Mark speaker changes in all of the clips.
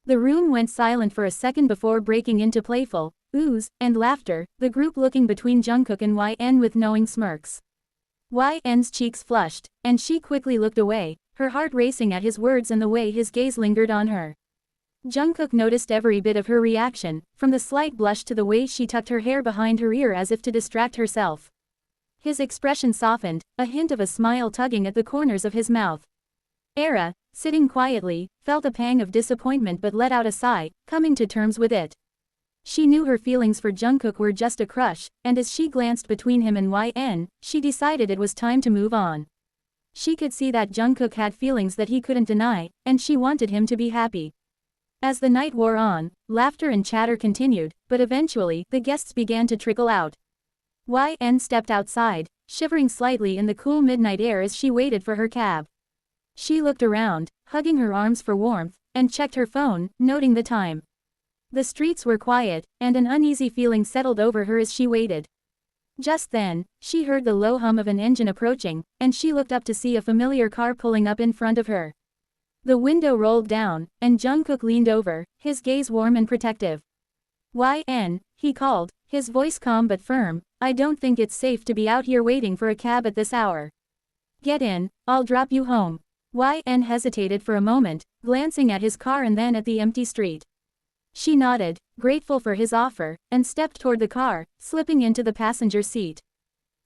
Speaker 1: The room went silent for a second before breaking into playful oohs and laughter, the group looking between Jungkook and YN with knowing smirks. YN's cheeks flushed, and she quickly looked away, her heart racing at his words and the way his gaze lingered on her. Jungkook noticed every bit of her reaction, from the slight blush to the way she tucked her hair behind her ear as if to distract herself. His expression softened, a hint of a smile tugging at the corners of his mouth. Era, sitting quietly, felt a pang of disappointment but let out a sigh, coming to terms with it. She knew her feelings for Jungkook were just a crush, and as she glanced between him and YN, she decided it was time to move on. She could see that Jungkook had feelings that he couldn't deny, and she wanted him to be happy. As the night wore on, laughter and chatter continued, but eventually, the guests began to trickle out. YN stepped outside, shivering slightly in the cool midnight air as she waited for her cab. She looked around, hugging her arms for warmth, and checked her phone, noting the time. The streets were quiet, and an uneasy feeling settled over her as she waited. Just then, she heard the low hum of an engine approaching, and she looked up to see a familiar car pulling up in front of her. The window rolled down, and Jungkook leaned over, his gaze warm and protective. YN, he called, his voice calm but firm, I don't think it's safe to be out here waiting for a cab at this hour. Get in, I'll drop you home. YN hesitated for a moment, glancing at his car and then at the empty street. She nodded, grateful for his offer, and stepped toward the car, slipping into the passenger seat.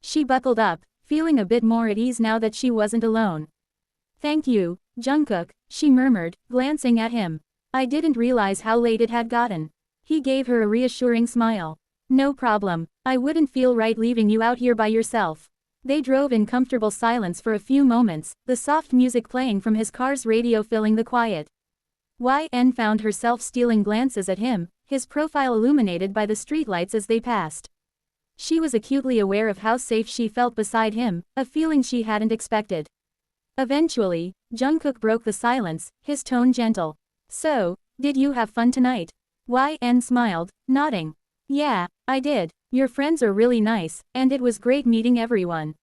Speaker 1: She buckled up, feeling a bit more at ease now that she wasn't alone. Thank you, Jungkook, she murmured, glancing at him. I didn't realize how late it had gotten. He gave her a reassuring smile. No problem, I wouldn't feel right leaving you out here by yourself. They drove in comfortable silence for a few moments, the soft music playing from his car's radio filling the quiet. YN found herself stealing glances at him, his profile illuminated by the streetlights as they passed. She was acutely aware of how safe she felt beside him, a feeling she hadn't expected. Eventually, Jungkook broke the silence, his tone gentle. So, did you have fun tonight? YN smiled, nodding. Yeah, I did. Your friends are really nice, and it was great meeting everyone.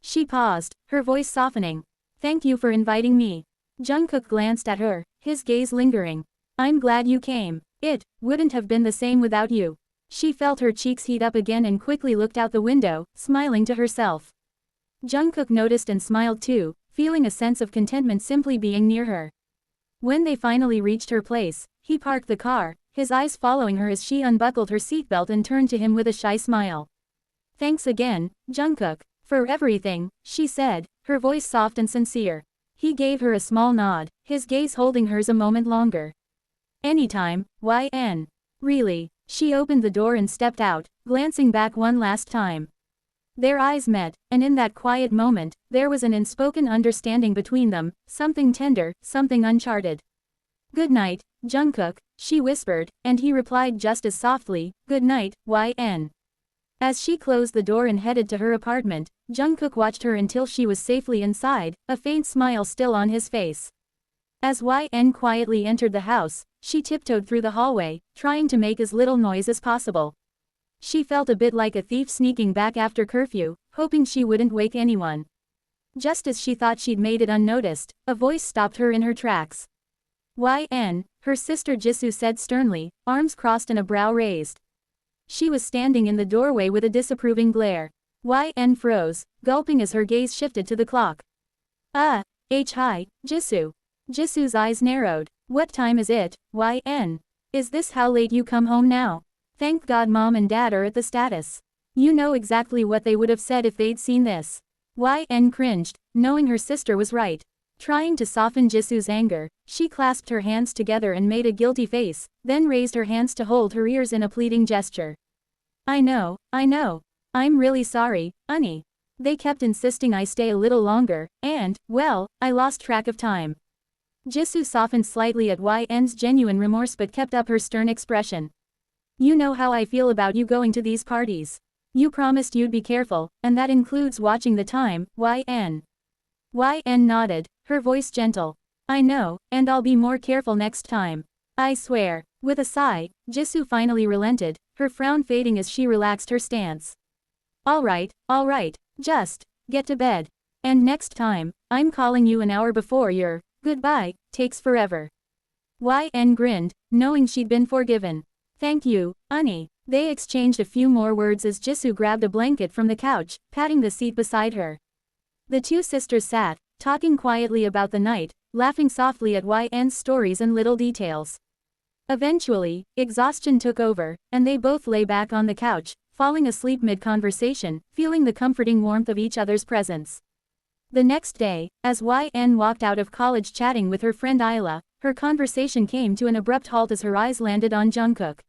Speaker 1: She paused, her voice softening. Thank you for inviting me. Jungkook glanced at her, his gaze lingering. I'm glad you came. It wouldn't have been the same without you. She felt her cheeks heat up again and quickly looked out the window, smiling to herself. Jungkook noticed and smiled too, feeling a sense of contentment simply being near her. When they finally reached her place, he parked the car, his eyes following her as she unbuckled her seatbelt and turned to him with a shy smile. Thanks again, Jungkook, for everything, she said, her voice soft and sincere. He gave her a small nod, his gaze holding hers a moment longer. Anytime, YN. Really. She opened the door and stepped out, glancing back one last time. Their eyes met, and in that quiet moment, there was an unspoken understanding between them, something tender, something uncharted. Good night, Jungkook, she whispered, and he replied just as softly, good night, YN. As she closed the door and headed to her apartment, Jungkook watched her until she was safely inside, a faint smile still on his face. As YN quietly entered the house, she tiptoed through the hallway, trying to make as little noise as possible. She felt a bit like a thief sneaking back after curfew, hoping she wouldn't wake anyone. Just as she thought she'd made it unnoticed, a voice stopped her in her tracks. YN, her sister Jisoo said sternly, arms crossed and a brow raised. She was standing in the doorway with a disapproving glare. YN froze, gulping as her gaze shifted to the clock. Hi, Jisoo. Jisoo's eyes narrowed. What time is it, YN? Is this how late you come home now? Thank God mom and dad are at the status. You know exactly what they would have said if they'd seen this. YN cringed, knowing her sister was right. Trying to soften Jisoo's anger, she clasped her hands together and made a guilty face, then raised her hands to hold her ears in a pleading gesture. I know. I'm really sorry, Unnie. They kept insisting I stay a little longer, and, well, I lost track of time. Jisoo softened slightly at YN's genuine remorse but kept up her stern expression. You know how I feel about you going to these parties. You promised you'd be careful, and that includes watching the time, YN. YN nodded, her voice gentle. I know, and I'll be more careful next time. I swear. With a sigh, Jisoo finally relented, her frown fading as she relaxed her stance. All right, just get to bed. And next time, I'm calling you an hour before your goodbye takes forever. YN grinned, knowing she'd been forgiven. Thank you, Uni. They exchanged a few more words as Jisoo grabbed a blanket from the couch, patting the seat beside her. The two sisters sat, talking quietly about the night, laughing softly at YN's stories and little details. Eventually, exhaustion took over, and they both lay back on the couch, falling asleep mid-conversation, feeling the comforting warmth of each other's presence. The next day, as YN walked out of college chatting with her friend Isla, her conversation came to an abrupt halt as her eyes landed on Jungkook.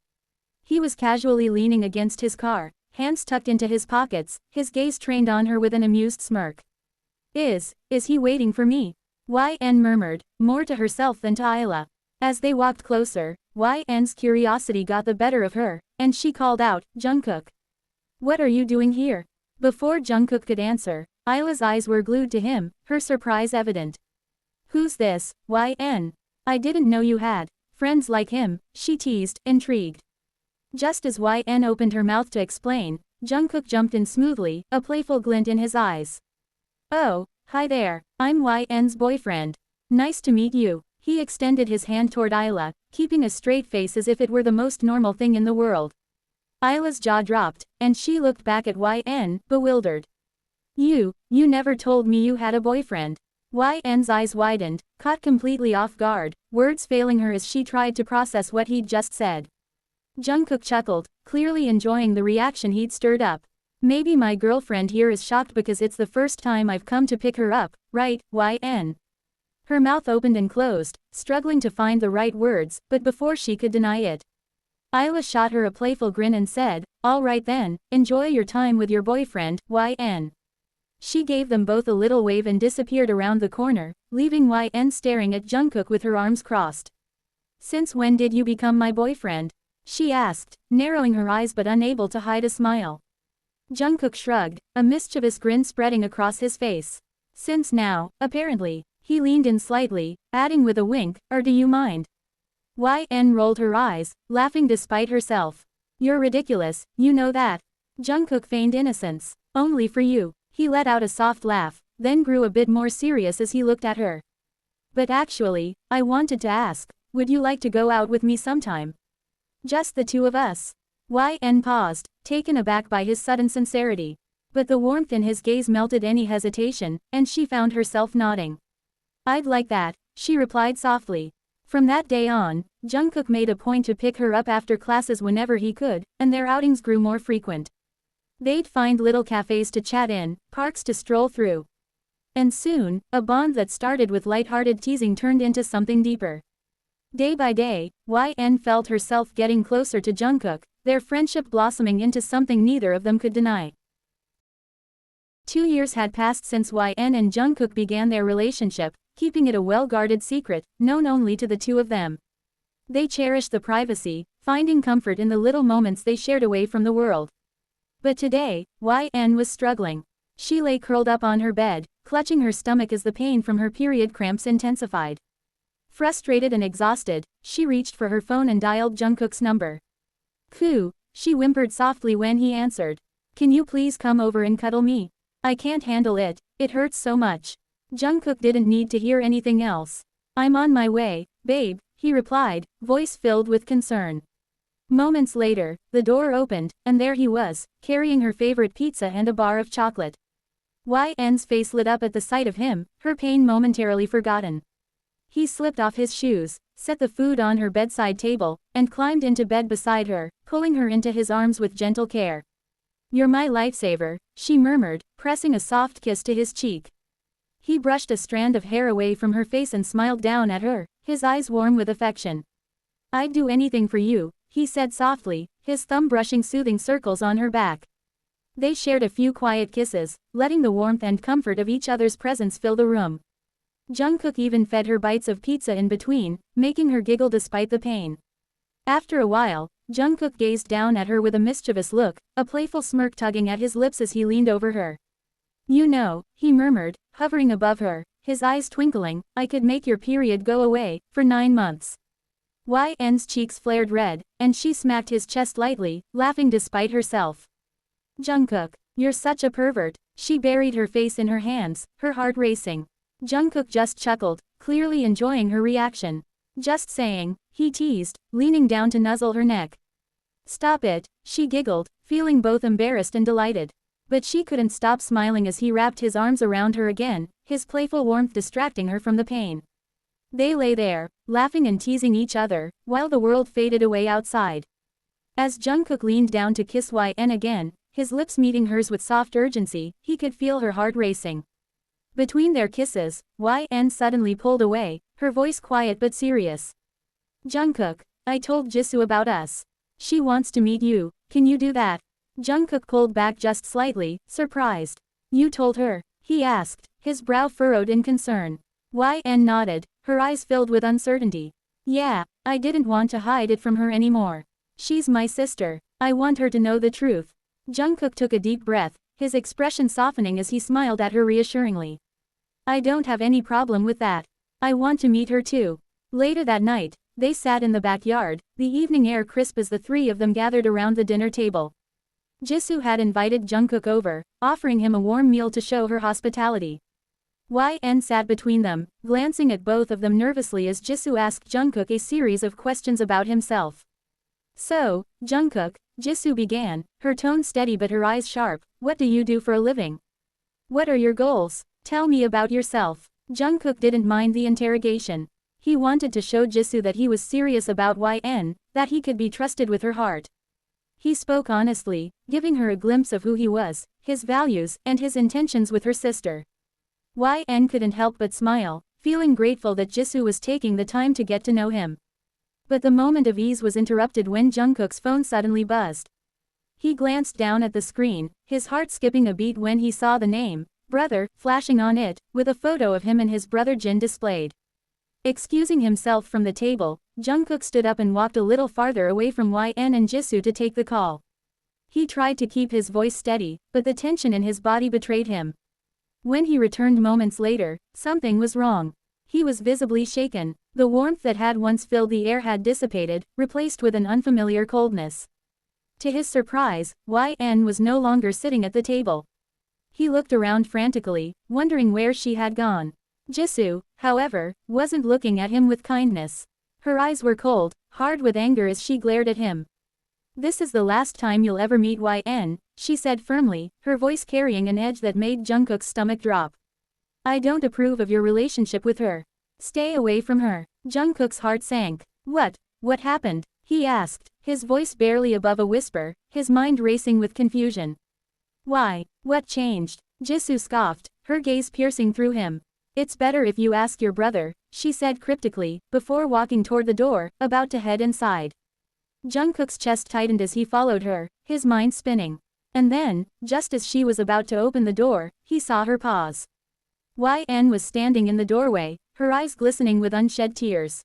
Speaker 1: He was casually leaning against his car, hands tucked into his pockets, his gaze trained on her with an amused smirk. Is he waiting for me? YN murmured, more to herself than to Isla. As they walked closer, YN's curiosity got the better of her, and she called out, Jungkook. What are you doing here? Before Jungkook could answer, Isla's eyes were glued to him, her surprise evident. Who's this, YN? I didn't know you had friends like him, she teased, intrigued. Just as YN opened her mouth to explain, Jungkook jumped in smoothly, a playful glint in his eyes. Oh, hi there, I'm YN's boyfriend. Nice to meet you. He extended his hand toward Isla, keeping a straight face as if it were the most normal thing in the world. Isla's jaw dropped, and she looked back at YN, bewildered. You never told me you had a boyfriend. YN's eyes widened, caught completely off guard, words failing her as she tried to process what he'd just said. Jungkook chuckled, clearly enjoying the reaction he'd stirred up. Maybe my girlfriend here is shocked because it's the first time I've come to pick her up, right, YN? Her mouth opened and closed, struggling to find the right words, but before she could deny it, Isla shot her a playful grin and said, all right then, enjoy your time with your boyfriend, YN. She gave them both a little wave and disappeared around the corner, leaving YN staring at Jungkook with her arms crossed. Since when did you become my boyfriend? She asked, narrowing her eyes but unable to hide a smile. Jungkook shrugged, a mischievous grin spreading across his face. Since now, apparently. He leaned in slightly, adding with a wink, or do you mind? YN rolled her eyes, laughing despite herself. You're ridiculous, you know that. Jungkook feigned innocence. Only for you. He let out a soft laugh, then grew a bit more serious as he looked at her. But actually, I wanted to ask, would you like to go out with me sometime? Just the two of us. YN paused, taken aback by his sudden sincerity. But the warmth in his gaze melted any hesitation, and she found herself nodding. I'd like that, she replied softly. From that day on, Jungkook made a point to pick her up after classes whenever he could, and their outings grew more frequent. They'd find little cafes to chat in, parks to stroll through. And soon, a bond that started with light-hearted teasing turned into something deeper. Day by day, YN felt herself getting closer to Jungkook, their friendship blossoming into something neither of them could deny. 2 years had passed since YN and Jungkook began their relationship, keeping it a well-guarded secret, known only to the two of them. They cherished the privacy, finding comfort in the little moments they shared away from the world. But today, YN was struggling. She lay curled up on her bed, clutching her stomach as the pain from her period cramps intensified. Frustrated and exhausted, she reached for her phone and dialed Jungkook's number. Coo, she whimpered softly when he answered. Can you please come over and cuddle me? I can't handle it, it hurts so much. Jungkook didn't need to hear anything else. I'm on my way, babe, he replied, voice filled with concern. Moments later, the door opened, and there he was, carrying her favorite pizza and a bar of chocolate. YN's face lit up at the sight of him, her pain momentarily forgotten. He slipped off his shoes, set the food on her bedside table, and climbed into bed beside her, pulling her into his arms with gentle care. You're my lifesaver, she murmured, pressing a soft kiss to his cheek. He brushed a strand of hair away from her face and smiled down at her, his eyes warm with affection. I'd do anything for you, he said softly, his thumb brushing soothing circles on her back. They shared a few quiet kisses, letting the warmth and comfort of each other's presence fill the room. Jungkook even fed her bites of pizza in between, making her giggle despite the pain. After a while, Jungkook gazed down at her with a mischievous look, a playful smirk tugging at his lips as he leaned over her. You know, he murmured, hovering above her, his eyes twinkling, I could make your period go away, for 9 months. YN's cheeks flared red, and she smacked his chest lightly, laughing despite herself. Jungkook, you're such a pervert, she buried her face in her hands, her heart racing. Jungkook just chuckled, clearly enjoying her reaction. Just saying, he teased, leaning down to nuzzle her neck. Stop it, she giggled, feeling both embarrassed and delighted. But she couldn't stop smiling as he wrapped his arms around her again, his playful warmth distracting her from the pain. They lay there, laughing and teasing each other, while the world faded away outside. As Jungkook leaned down to kiss YN again, his lips meeting hers with soft urgency, he could feel her heart racing. Between their kisses, YN suddenly pulled away, her voice quiet but serious. Jungkook, I told Jisoo about us. She wants to meet you, can you do that? Jungkook pulled back just slightly, surprised. You told her? He asked, his brow furrowed in concern. YN nodded, her eyes filled with uncertainty. Yeah, I didn't want to hide it from her anymore. She's my sister. I want her to know the truth. Jungkook took a deep breath, his expression softening as he smiled at her reassuringly. I don't have any problem with that. I want to meet her too. Later that night, they sat in the backyard, the evening air crisp as the three of them gathered around the dinner table. Jisoo had invited Jungkook over, offering him a warm meal to show her hospitality. YN sat between them, glancing at both of them nervously as Jisoo asked Jungkook a series of questions about himself. So, Jungkook, Jisoo began, her tone steady but her eyes sharp, what do you do for a living? What are your goals? Tell me about yourself. Jungkook didn't mind the interrogation. He wanted to show Jisoo that he was serious about YN, that he could be trusted with her heart. He spoke honestly, giving her a glimpse of who he was, his values, and his intentions with her sister. YN couldn't help but smile, feeling grateful that Jisoo was taking the time to get to know him. But the moment of ease was interrupted when Jungkook's phone suddenly buzzed. He glanced down at the screen, his heart skipping a beat when he saw the name, Brother, flashing on it, with a photo of him and his brother Jin displayed. Excusing himself from the table, Jungkook stood up and walked a little farther away from YN and Jisoo to take the call. He tried to keep his voice steady, but the tension in his body betrayed him. When he returned moments later, something was wrong. He was visibly shaken. The warmth that had once filled the air had dissipated, replaced with an unfamiliar coldness. To his surprise, YN was no longer sitting at the table. He looked around frantically, wondering where she had gone. Jisoo, however, wasn't looking at him with kindness. Her eyes were cold, hard with anger as she glared at him. This is the last time you'll ever meet YN, she said firmly, her voice carrying an edge that made Jungkook's stomach drop. I don't approve of your relationship with her. Stay away from her. Jungkook's heart sank. What happened? He asked, his voice barely above a whisper, his mind racing with confusion. Why? What changed? Jisoo scoffed, her gaze piercing through him. It's better if you ask your brother, she said cryptically, before walking toward the door, about to head inside. Jungkook's chest tightened as he followed her, his mind spinning. And then, just as she was about to open the door, he saw her pause. YN was standing in the doorway, her eyes glistening with unshed tears.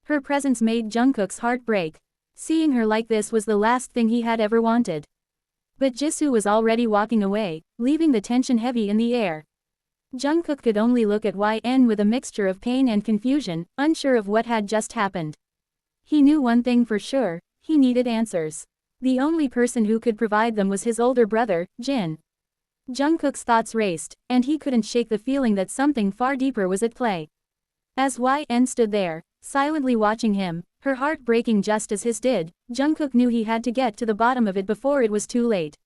Speaker 1: Her presence made Jungkook's heart break. Seeing her like this was the last thing he had ever wanted. But Jisoo was already walking away, leaving the tension heavy in the air. Jungkook could only look at YN with a mixture of pain and confusion, unsure of what had just happened. He knew one thing for sure, he needed answers. The only person who could provide them was his older brother, Jin. Jungkook's thoughts raced, and he couldn't shake the feeling that something far deeper was at play. As YN stood there, silently watching him, her heart breaking just as his did, Jungkook knew he had to get to the bottom of it before it was too late.